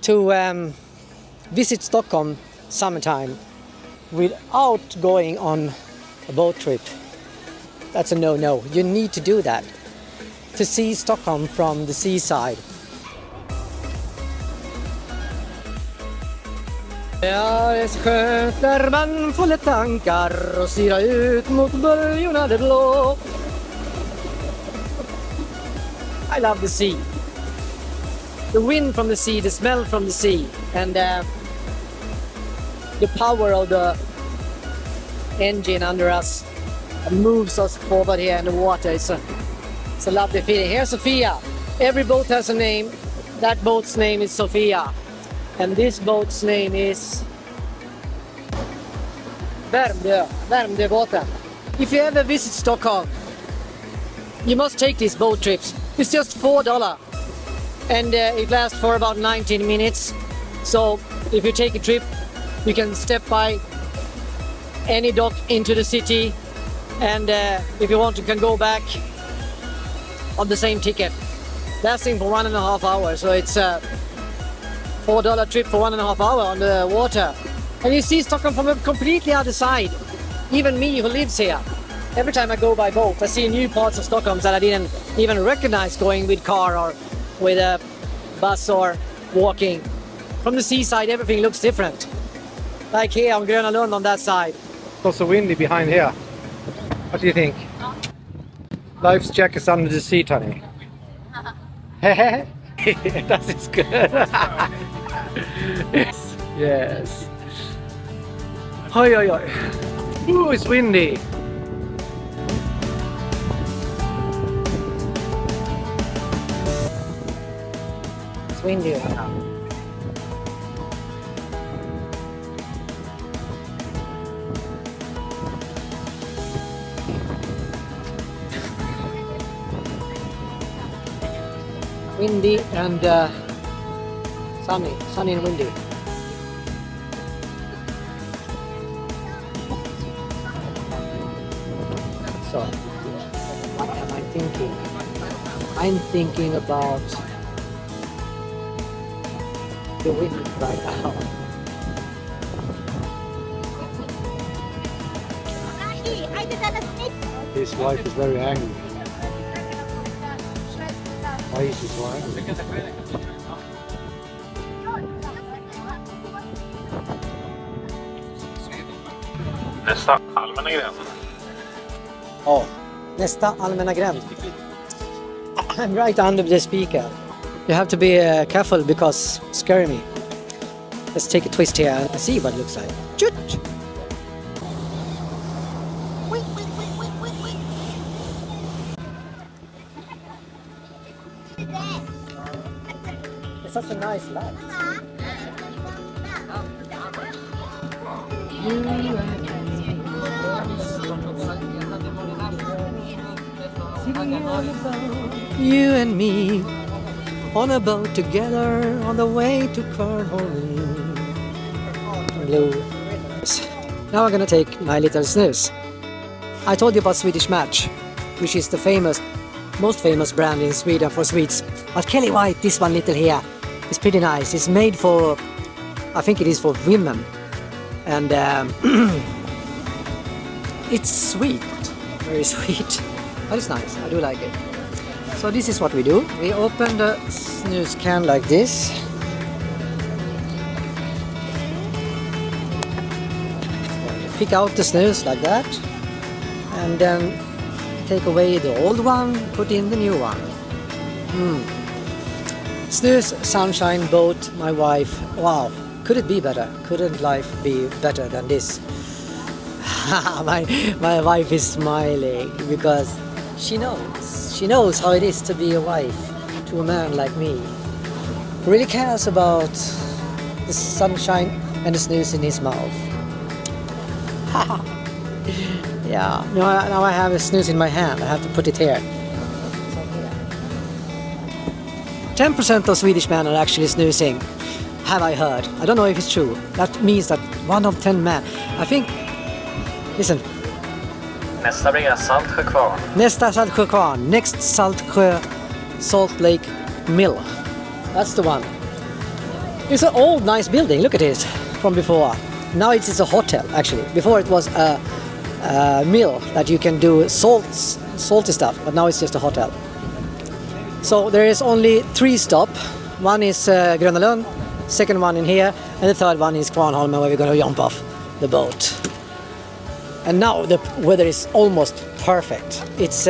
to visit Stockholm summertime without going on a boat trip. That's a no-no. You need to do that to see Stockholm from the seaside. Ja, det är så skönt när man får lätt tankar och styra ut mot böljorna det blå. I love the sea. The wind from the sea, the smell from the sea, and the power of the engine under us moves us forward here in the water. It's a lovely feeling. Here's Sofia. Every boat has a name. That boat's name is Sofia. And this boat's name is Värmdöbåten. If you ever visit Stockholm, you must take these boat trips. It's just $4 and it lasts for about 19 minutes. So if you take a trip, you can step by any dock into the city, and if you want, you can go back on the same ticket, lasting for 1.5 hours. So it's a $4 trip for 1.5 hours on the water, and you see Stockholm from a completely other side. Even me, who lives here, every time I go by boat, I see new parts of Stockholm that I didn't even recognize going with car or with a bus or walking. From the seaside, everything looks different. Like here on Gröna Lund on that side. It's also windy behind here. What do you think? Life's jacket's under the seat, honey. That is good. Yes. Yes. Oi, oi, oi. Ooh, it's windy. It's windy right now. Windy and sunny and windy. So, what am I thinking? I'm thinking about the wind right now. His wife is very angry. Why is he so angry? Nästa allmänna gräns. Oh, nästa allmänna gräns. I'm right under the speaker. You have to be careful because it's scaring me. Let's take a twist here and see what it looks like. Chut! It's such a nice light. You and me on a boat together on the way to Stockholm. Blue. Now I'm gonna take my little snooze. I told you about Swedish Match, which is the most famous brand in Sweden for sweets. But Kelly White, this one little here, is pretty nice. It's made for, I think it is for women, and it's sweet, very sweet. But it's nice, I do like it. So this is what we do. We open the snooze can like this. Pick out the snooze like that. And then take away the old one, put in the new one. Snooze, sunshine, boat, my wife. Wow, could it be better? Couldn't life be better than this? my wife is smiling because she knows how it is to be a wife to a man like me, who really cares about the sunshine and the snooze in his mouth. Yeah, now I have a snooze in my hand. I have to put it here. 10% of Swedish men are actually snoozing, have I heard. I don't know if it's true. That means that 1 of 10 men. I think, listen. Nästa blir Saltsjökvarn. Nästa Saltsjökvarn. Next Salt Lake Mill. That's the one. It's an old nice building. Look at it from before. Now it's a hotel actually. Before it was a mill that you can do salty stuff, but now it's just a hotel. So there is only 3 stops. One is Gröna Lund, second one in here, and the third one is Kvarnholmen, where we're going to jump off the boat. And now the weather is almost perfect. It's